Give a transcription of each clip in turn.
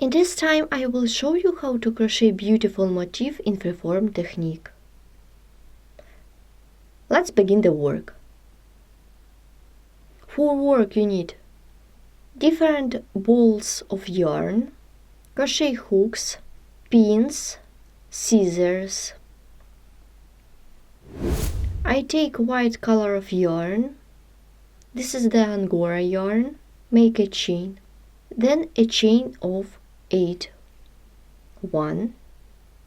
In this time I will show you how to crochet beautiful motif in freeform technique. Let's begin the work. For work you need different balls of yarn, crochet hooks, pins, scissors. I take white color of yarn. This is the Angora yarn. Make a chain. Then a chain of 8. 1,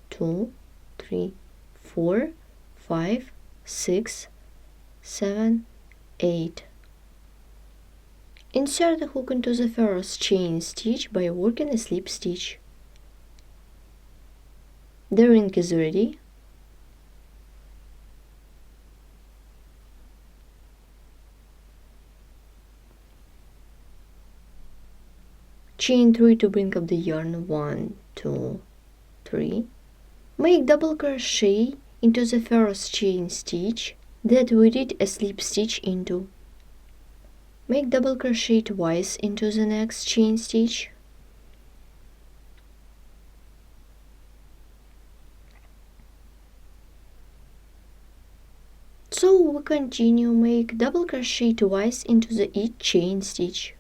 2, 3, 4, 5, 6, 7, 8. Insert the hook into the first chain stitch by working a slip stitch. The ring is ready. Chain 3 to bring up the yarn. 1, 2, 3. Make double crochet into the first chain stitch that we did a slip stitch into. Make double crochet twice into the next chain stitch. So we continue, make double crochet twice into the each chain stitch.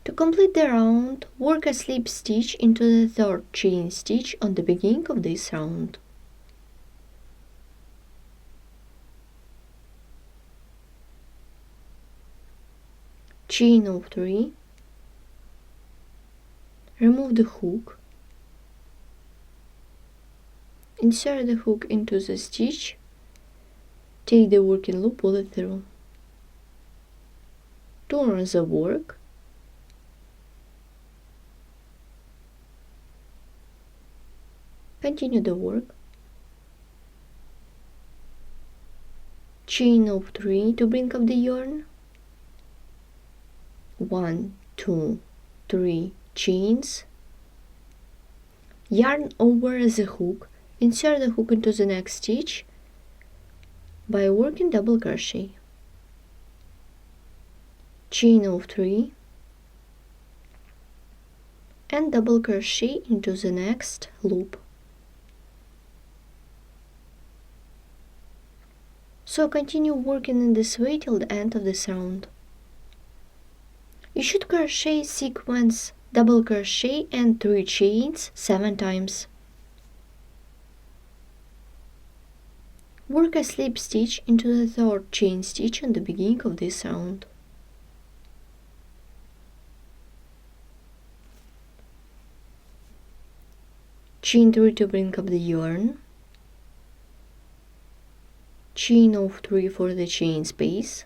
To complete the round, work a slip stitch into the third chain stitch on the beginning of this round. Chain of 3. Remove the hook. Insert the hook into the stitch. Take the working loop, pull it through. Turn the work. Continue the work. Chain of 3 to bring up the yarn. 1, 2, 3 chains. Yarn over the hook. Insert the hook into the next stitch by working double crochet. Chain of 3 and double crochet into the next loop. So continue working in this way till the end of this round. You should crochet sequence double crochet and 3 chains 7 times. Work a slip stitch into the third chain stitch on the beginning of this round. Chain 3 to bring up the yarn. Chain of 3 for the chain space.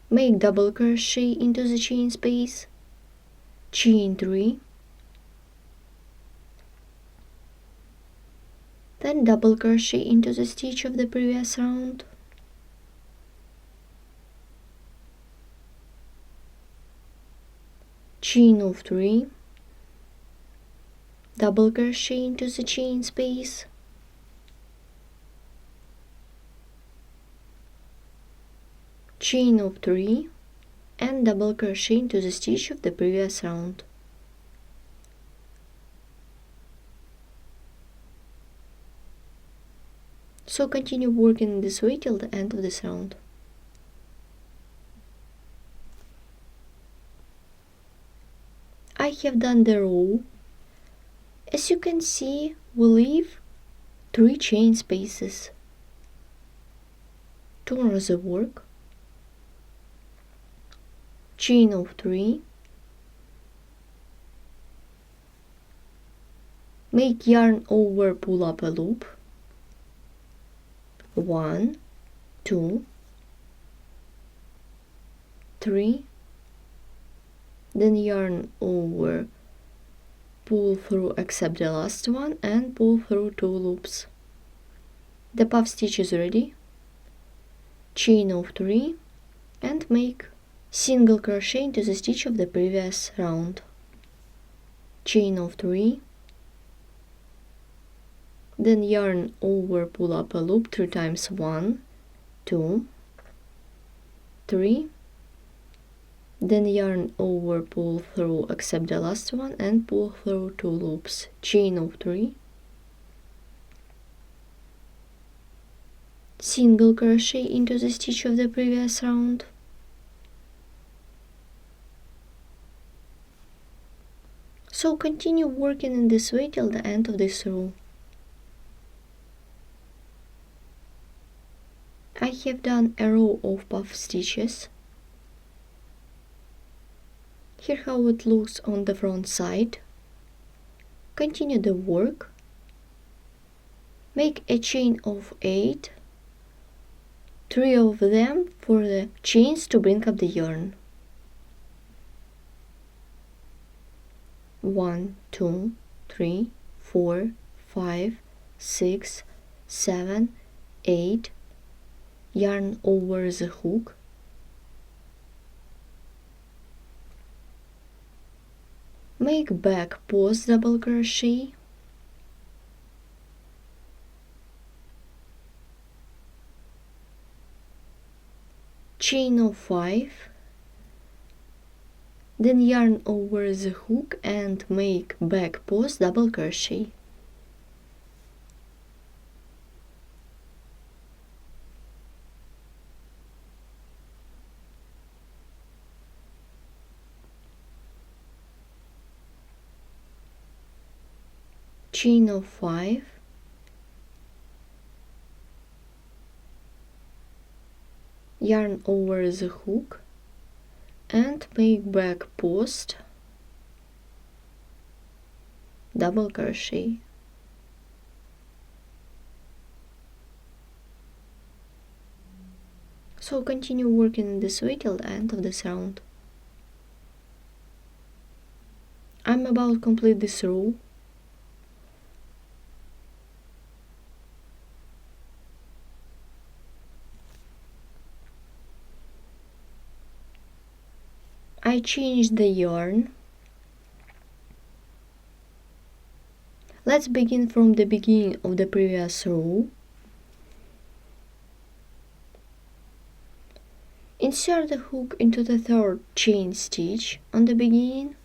Make double crochet into the chain space. Chain 3. Then double crochet into the stitch of the previous round. Chain of 3. Double crochet into the chain space. Chain of 3 and double crochet into the stitch of the previous round. So continue working this way till the end of this round. I have done the row. As you can see, we leave 3 chain spaces. Turn the work. Chain of 3. Make yarn over, pull up a loop. 1, 2, 3. Then yarn over, pull through except the last one and pull through 2 loops. The puff stitch is ready. Chain of 3 and make single crochet into the stitch of the previous round. chain of 3, then yarn over, pull up a loop 3 times, 1, 2, 3, then yarn over, pull through, except the last one, and pull through 2 loops, chain of 3, single crochet into the stitch of the previous round, so continue working in this way till the end of this row. I have done a row of puff stitches. Here how it looks on the front side. Continue the work. Make a chain of 8, 3 of them for the chains to bring up the yarn. 1, 2, 3, 4, 5, 6, 7, 8, yarn over the hook, make back post double crochet, chain of 5, then yarn over the hook and make back post double crochet. Chain of 5, yarn over the hook and make back post double crochet. So continue working in this way till the end of this round. I'm about to complete this row. I changed the yarn. Let's begin from the beginning of the previous row. Insert the hook into the 3rd chain stitch on the beginning.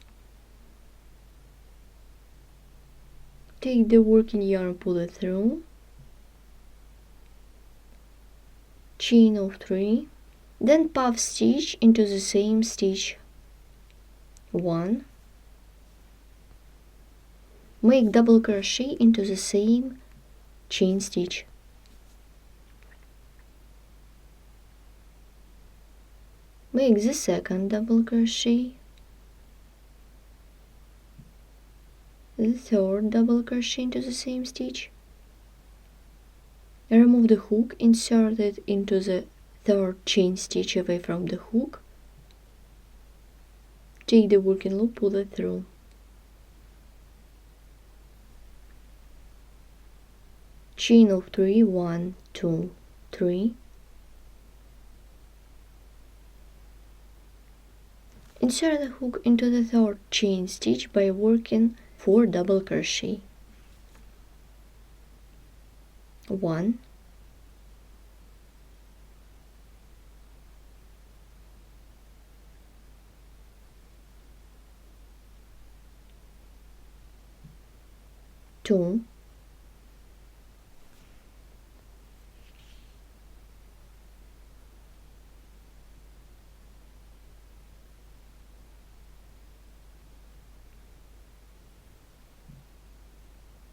Take the working yarn, pull it through. Chain of 3, then puff stitch into the same stitch. 1, make double crochet into the same chain stitch. Make the 2nd double crochet, the 3rd double crochet into the same stitch. Remove the hook, insert it into the 3rd chain stitch away from the hook. Take the working loop, pull it through. Chain of 3, 1, 2, 3. Insert the hook into the 3rd chain stitch by working 4 double crochet. 1, 2,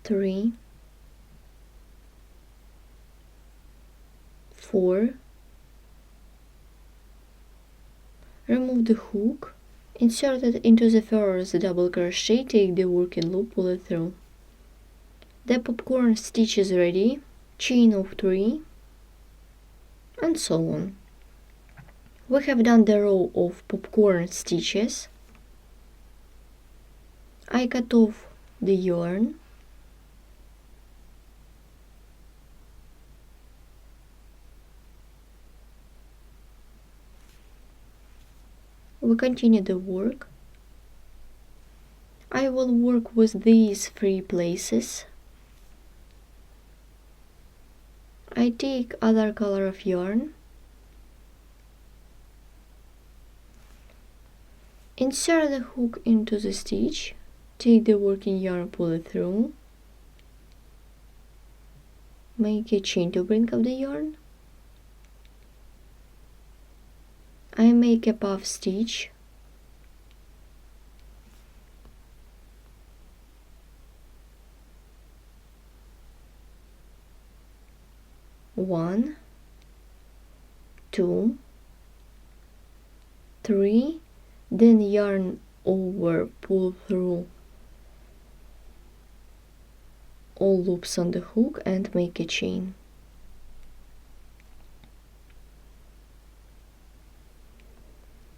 3, 4, remove the hook, insert it into the 1st double crochet, take the working loop, pull it through. The popcorn stitch is ready, chain of 3, and so on. We have done the row of popcorn stitches. I cut off the yarn. We continue the work. I will work with these 3 places. I take other color of yarn, insert the hook into the stitch, take the working yarn, pull it through, make a chain to bring up the yarn. I make a puff stitch, one, two, three, then yarn over, pull through all loops on the hook and make a chain.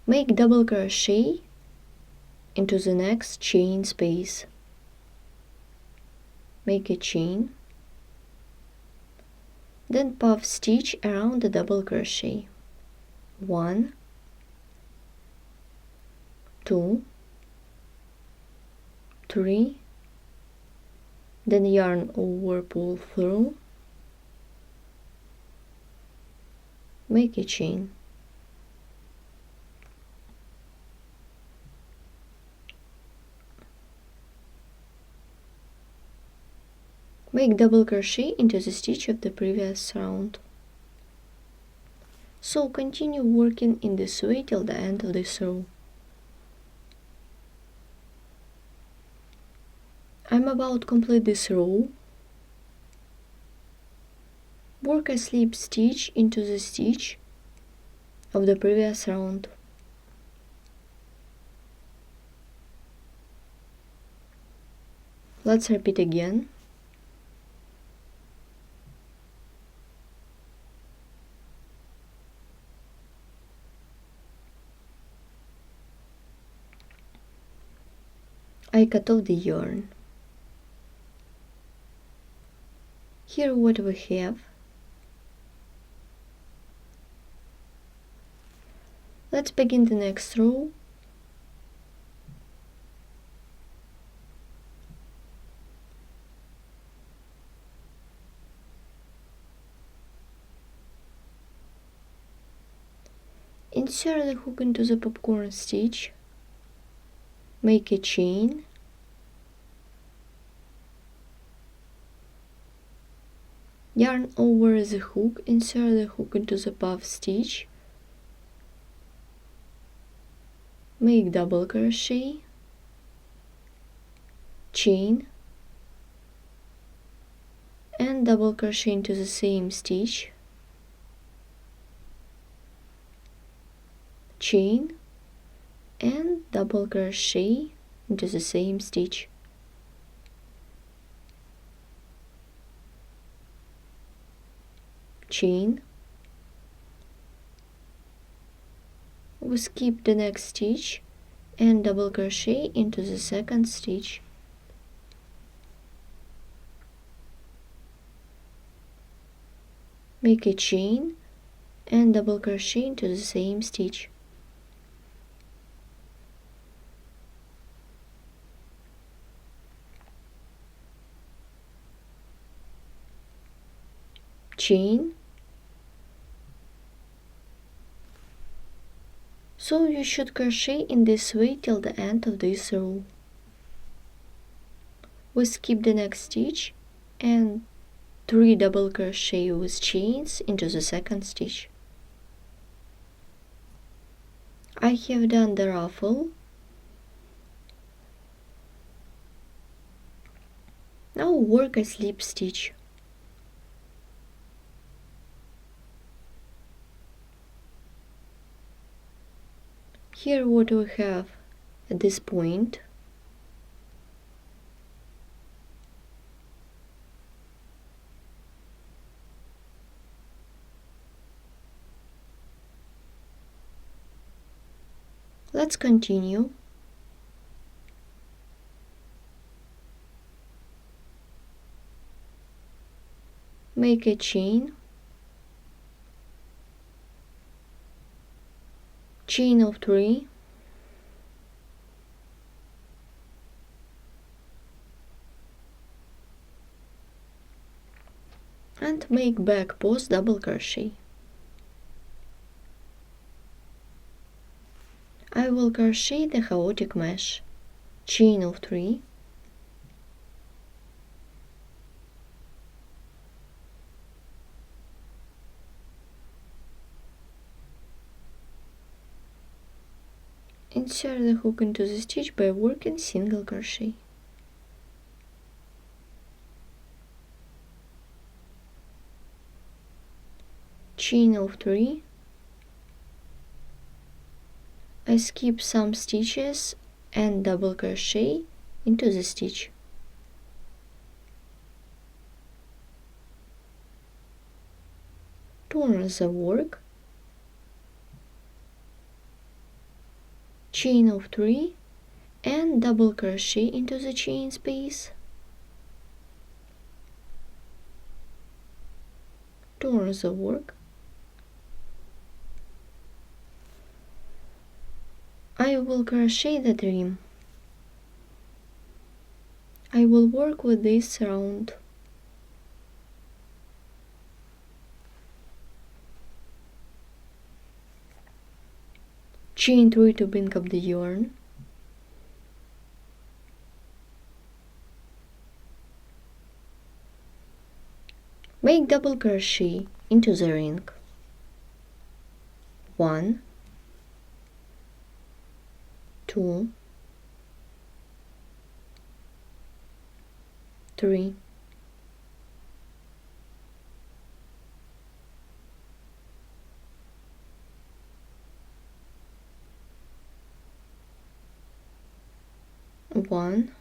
Make double crochet into the next chain space. Make a chain, then puff stitch around the double crochet. 1, 2, 3, then yarn over, pull through, make a chain. Make double crochet into the stitch of the previous round. So continue working in this way till the end of this row. I'm about to complete this row. Work a slip stitch into the stitch of the previous round. Let's repeat again. I cut off the yarn. Here what we have. Let's begin the next row. Insert the hook into the popcorn stitch. Make a chain, yarn over the hook, insert the hook into the puff stitch, make double crochet, chain, and double crochet into the same stitch, chain, and double crochet into the same stitch. Chain. We skip the next stitch and double crochet into the second stitch. Make a chain and double crochet into the same stitch. Chain. So you should crochet in this way till the end of this row. We skip the next stitch and 3 double crochet with chains into the second stitch. I have done the ruffle. Now work a slip stitch. Here what we have at this point. Let's continue. Make a chain, chain of 3, and make back post double crochet. I will crochet the chaotic mesh, chain of 3, insert the hook into the stitch by working single crochet. Chain of 3. I skip some stitches and double crochet into the stitch. Turn the work, chain of 3 and double crochet into the chain space. Turn the work. I will crochet the trim. I will work with this round. Chain 3 to bring up the yarn. Make double crochet into the ring. 1, 2, 3, 1,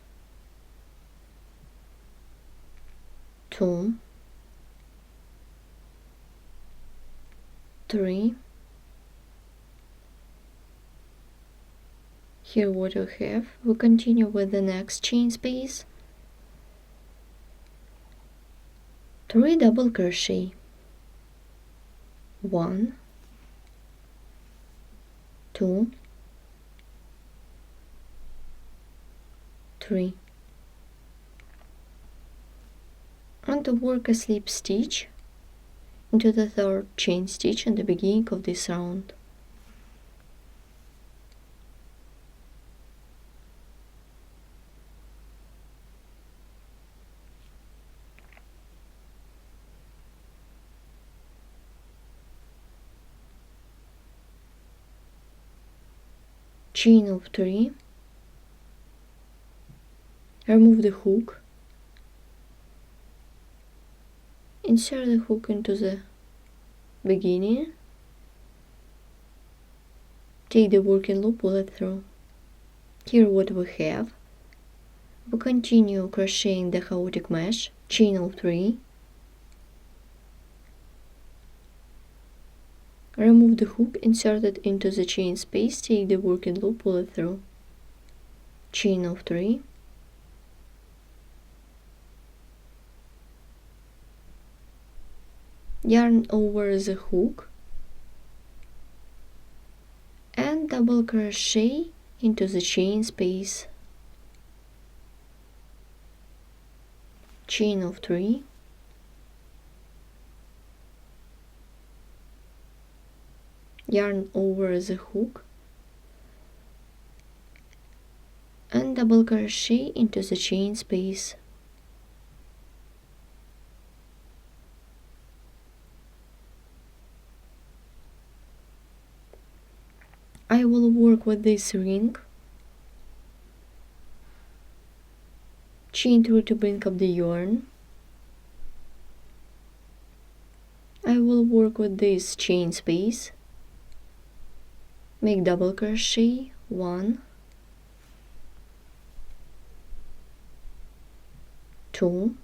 2, 3. Here what we have. We continue with the next chain space. 3 double crochet. 1, 2, 3. And to work a slip stitch into the third chain stitch in the beginning of this round. Chain of 3, remove the hook, insert the hook into the beginning, take the working loop, pull it through. Here what we have. We continue crocheting the chaotic mesh, chain of 3, remove the hook, insert it into the chain space, take the working loop, pull it through. Chain of 3, yarn over the hook and double crochet into the chain space. Chain of 3, yarn over the hook and double crochet into the chain space. I will work with this ring, chain 3 to bring up the yarn. I will work with this chain space, make double crochet, 1, 2,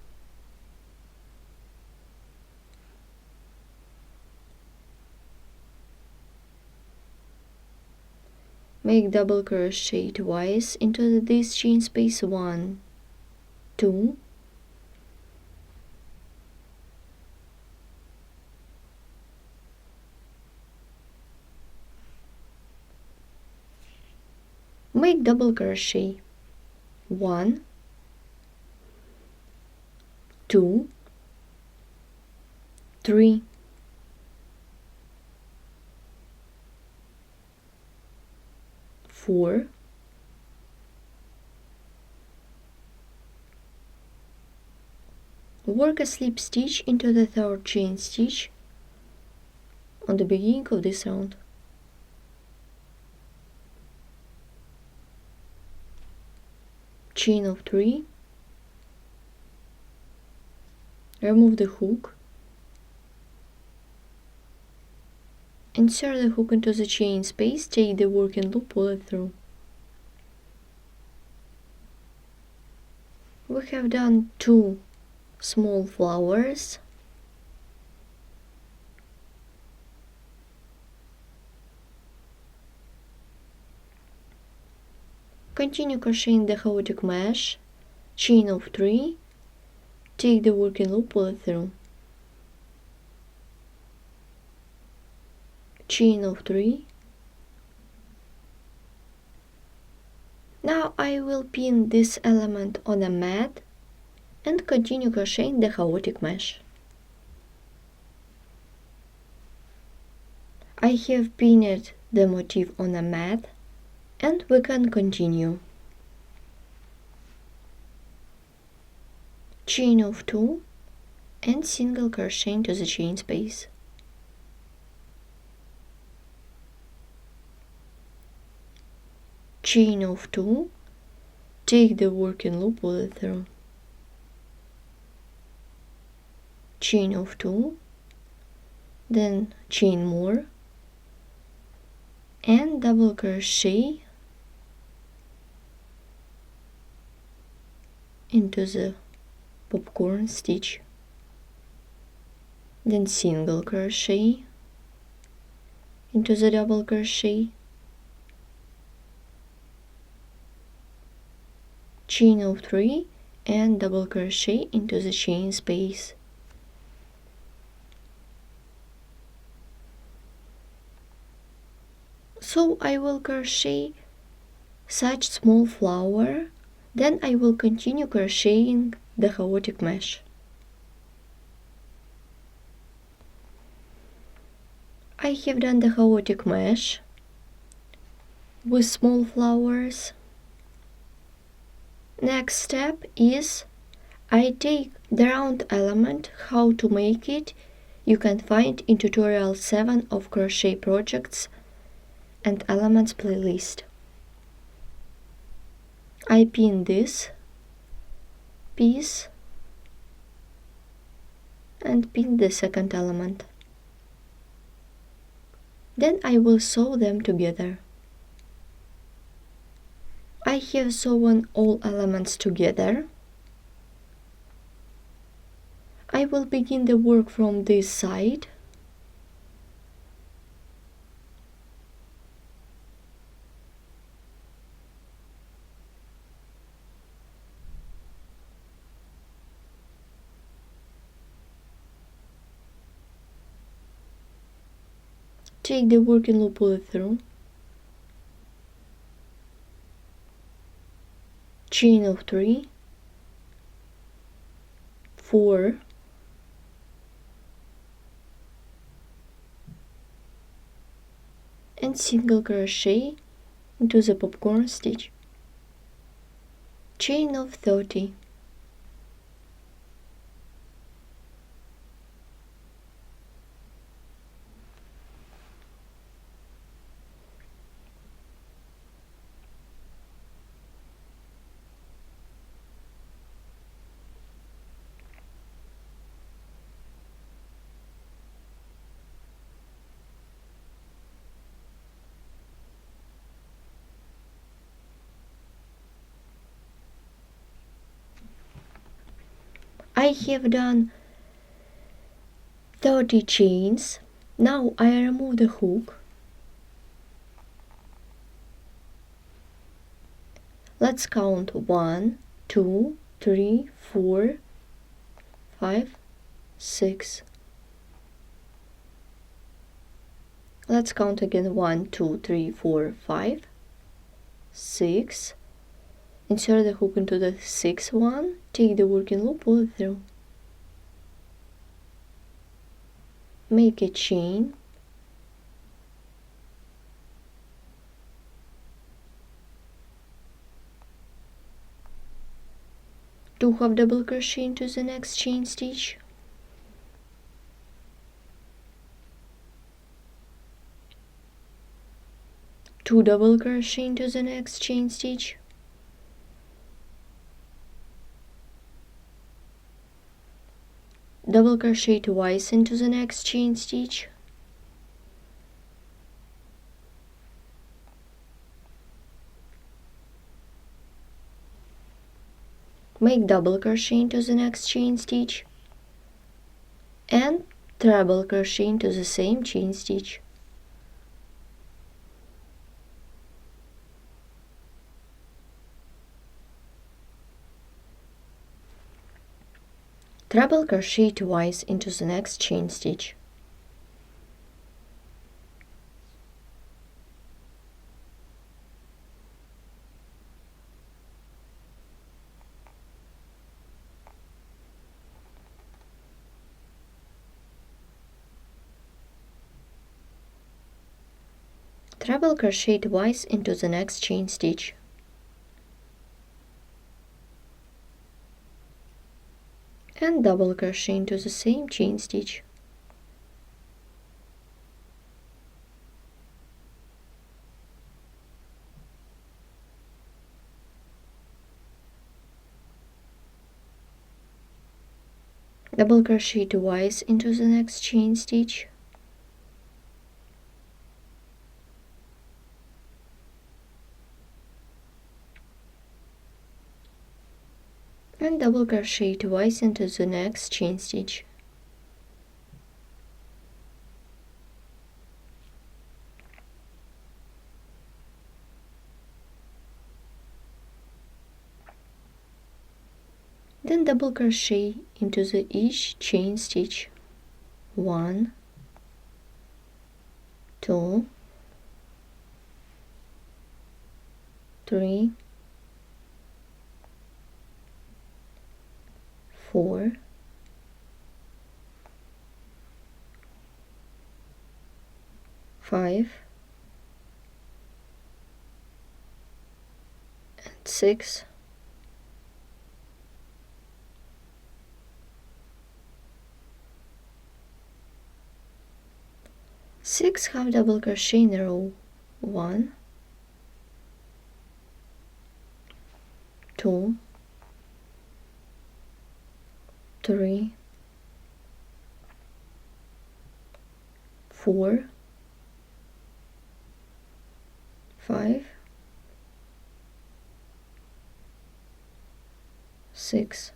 'Make double crochet twice into this chain space, 1, 2, make double crochet, 1, 2, 3, 4, work a slip stitch into the third chain stitch on the beginning of this round. Chain of 3, remove the hook, insert the hook into the chain space, take the working loop, pull it through. We have done 2 small flowers. Continue crocheting the chaotic mesh, chain of 3, take the working loop, pull it through. Chain of 3. Now I will pin this element on a mat and continue crocheting the chaotic mesh. I have pinned the motif on a mat and we can continue. Chain of 2 and single crochet into the chain space. Chain of 2, take the working loop, pull it through. Chain of 2, then chain more and double crochet into the popcorn stitch, then single crochet into the double crochet, chain of 3 and double crochet into the chain space. So I will crochet such small flower, then I will continue crocheting the chaotic mesh. I have done the chaotic mesh with small flowers. Next step is I take the round element. How to make it you can find in tutorial 7 of crochet projects and elements playlist. I pin this piece and pin the second element. Then I will sew them together. I have sewn all elements together. I will begin the work from this side. Take the working loop, pull it through. Chain of 3, 4, and single crochet into the popcorn stitch. Chain of 30. I have done 30 chains. Now I remove the hook. Let's count 1, 2, 3, 4, 5, 6. Let's count again 1, 2, 3, 4, 5, 6. Insert the hook into the 6th one, take the working loop, pull it through. make a chain, two half double crochet into the next chain stitch, two double crochet into the next chain stitch, double crochet twice into the next chain stitch, make double crochet into the next chain stitch, and treble crochet into the same chain stitch. Treble crochet twice into the next chain stitch. Treble crochet twice into the next chain stitch. And double crochet into the same chain stitch. Double crochet twice into the next chain stitch. And double crochet twice into the next chain stitch. Then double crochet into the each chain stitch. 1, 2, 3, 4, 5, and 6, 6 half double crochet in a row. 1, 2, 3, 4, 5, 6.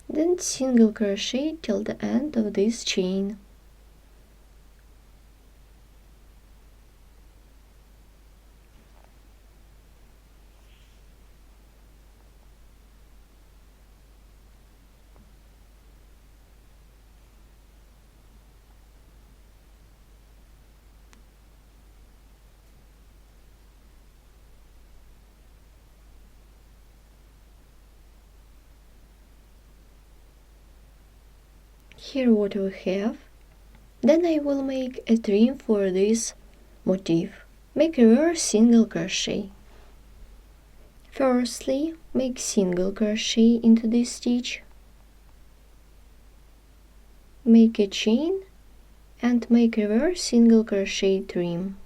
Then single crochet till the end of this chain. Here what we have. Then I will make a trim for this motif. Make reverse single crochet. Firstly, make single crochet into this stitch, make a chain and make reverse single crochet trim.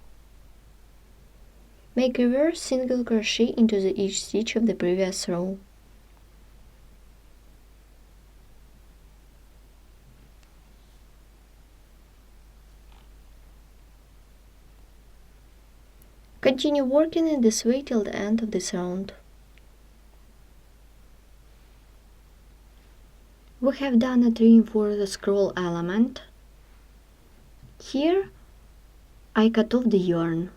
Make reverse single crochet into the each stitch of the previous row. Continue working in this way till the end of this round. We have done a trim for the scroll element. Here I cut off the yarn.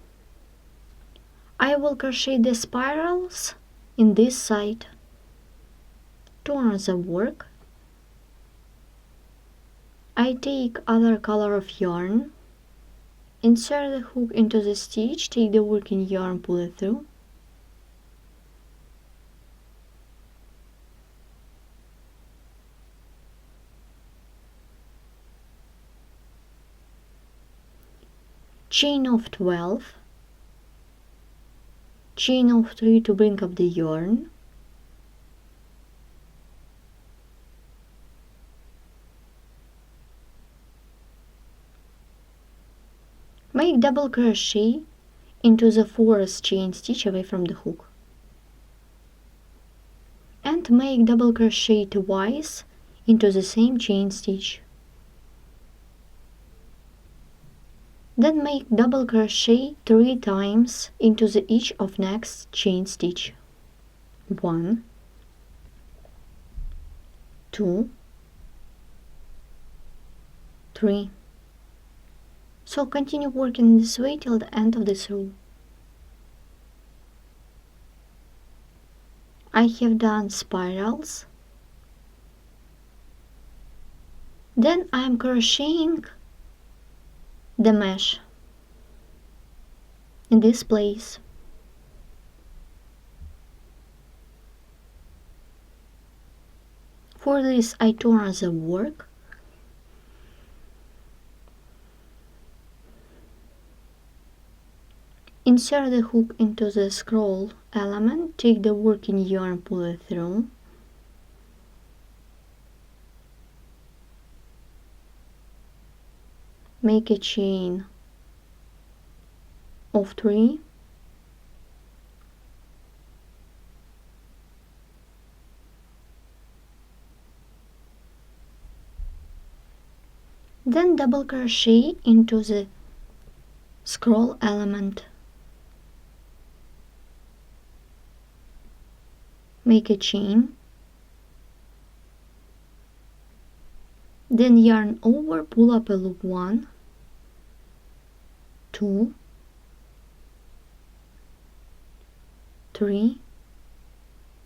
I will crochet the spirals in this side. Turn the work. I take other color of yarn. Insert the hook into the stitch, take the working yarn, pull it through. chain of 12, chain of 3 to bring up the yarn, make double crochet into the fourth chain stitch away from the hook, and make double crochet twice into the same chain stitch. Then make double crochet 3 times into each of next chain stitch. 1, 2, 3. So continue working this way till the end of this row. I have done spirals. Then I am crocheting the mesh in this place. For this I turn the work. Insert the hook into the scroll element, take the working yarn, pull it through. Make a chain of 3. Then double crochet into the scroll element. Make a chain. Then yarn over, pull up a loop 1, 2, 3.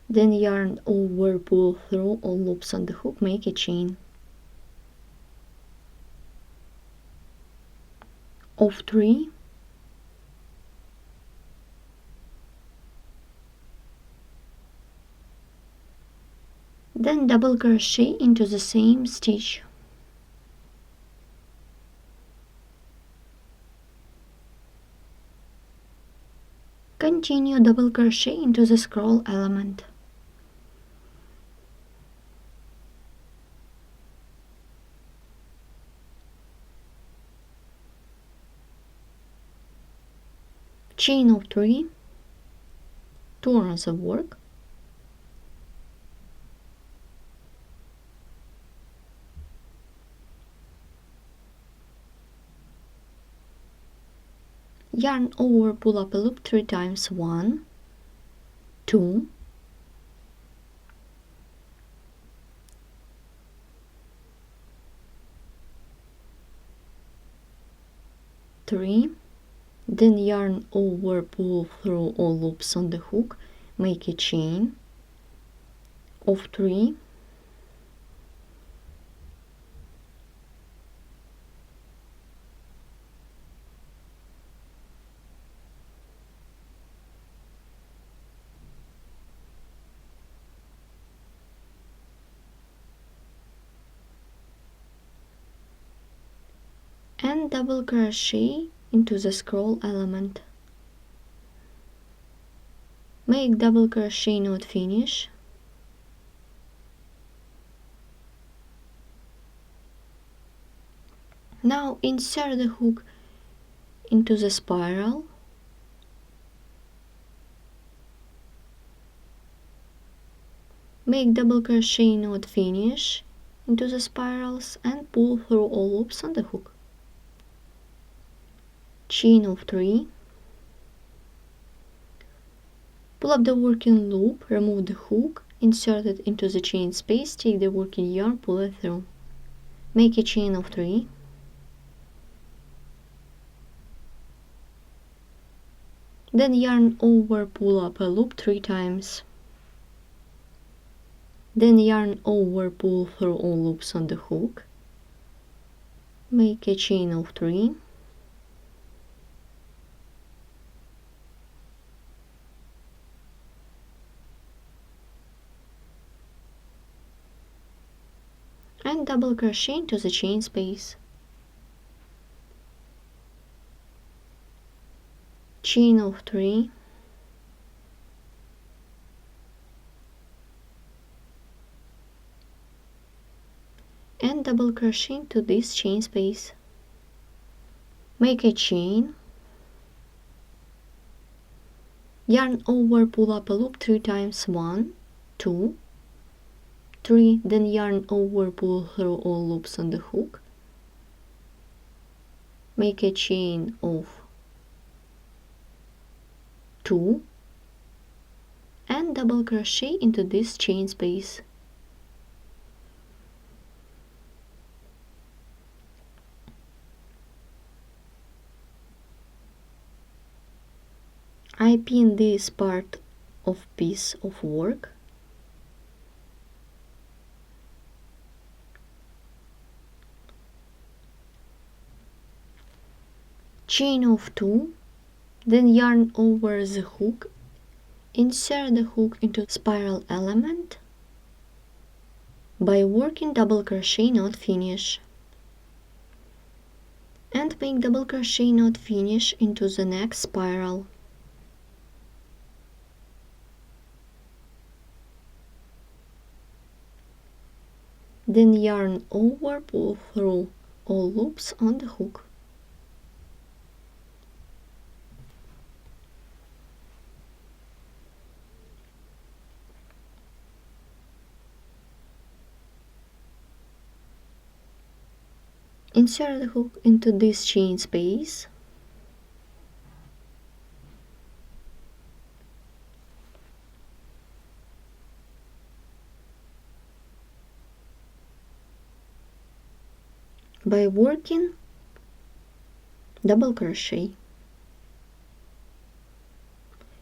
Then yarn over, pull through all loops on the hook, make a chain of 3. Then double crochet into the same stitch. Continue double crochet into the scroll element. Chain of 3, turn the work, yarn over, pull up a loop 3 times, 1, 2, 3. Then yarn over, pull through all loops on the hook, make a chain of 3. And double crochet into the scroll element. Make double crochet knot finish. Now insert the hook into the spiral. Make double crochet knot finish into the spirals and pull through all loops on the hook. Chain of 3. Pull up the working loop, remove the hook, insert it into the chain space, take the working yarn, pull it through. Make a chain of 3. Then yarn over, pull up a loop 3 times. Then yarn over, pull through all loops on the hook. Make a chain of 3. And double crochet into the chain space. chain of 3, and double crochet into this chain space. Make a chain, yarn over, pull up a loop 3 times, 1, 2, 3, then yarn over, pull through all loops on the hook, make a chain of 2 and double crochet into this chain space. I pin this part of piece of work, chain of 2, then yarn over the hook, insert the hook into spiral element by working double crochet not finish, and make double crochet not finish into the next spiral. Then yarn over, pull through all loops on the hook. Insert the hook into this chain space. By working double crochet,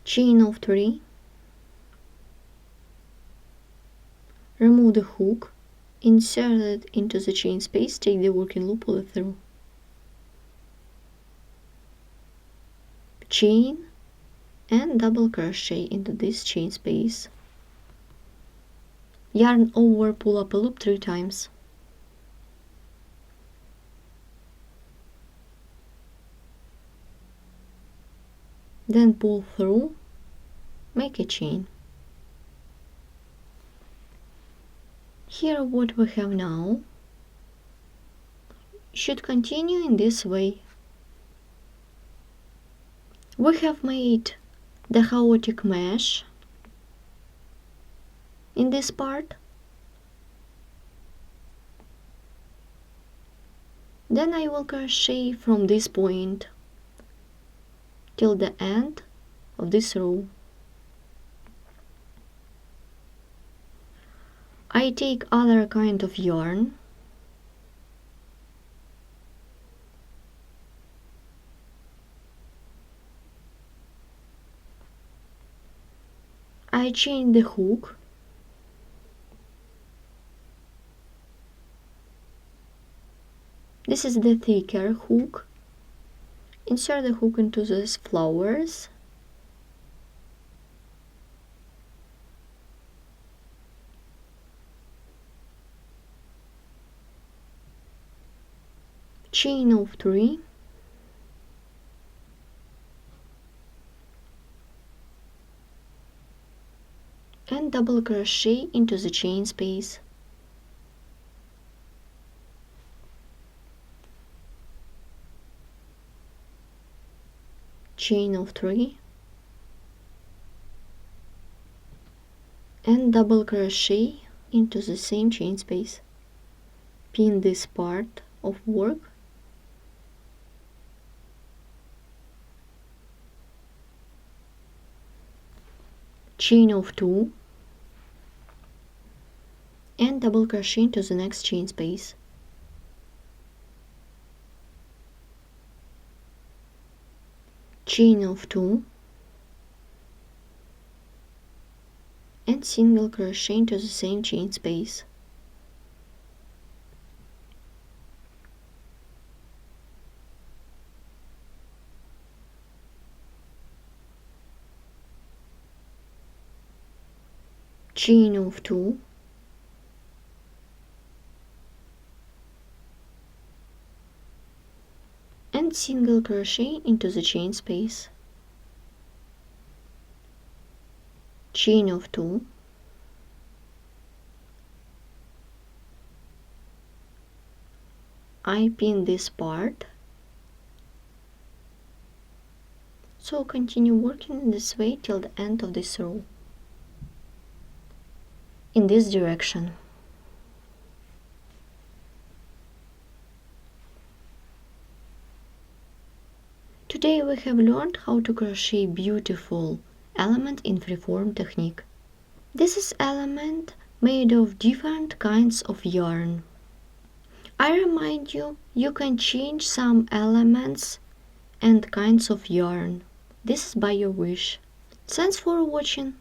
chain of 3, remove the hook, insert it into the chain space, take the working loop, pull it through, chain and double crochet into this chain space, yarn over, pull up a loop 3 times, then pull through, make a chain. Here what we have now should continue in this way. We have made the chaotic mesh in this part. Then I will crochet from this point till the end of this row. I take other kind of yarn, I chain the hook, this is the thicker hook, insert the hook into these flowers, chain of 3, and double crochet into the chain space. Chain of 3 and double crochet into the same chain space. Pin this part of work, chain of 2 and double crochet into the next chain space. Chain of 2 and single crochet into the same chain space. Chain of 2 and single crochet into the chain space. chain of 2, I pin this part. So continue working in this way till the end of this row, in this direction. Today we have learned how to crochet beautiful element in freeform technique. This is element made of different kinds of yarn. I remind you, you can change some elements and kinds of yarn. This is by your wish. Thanks for watching.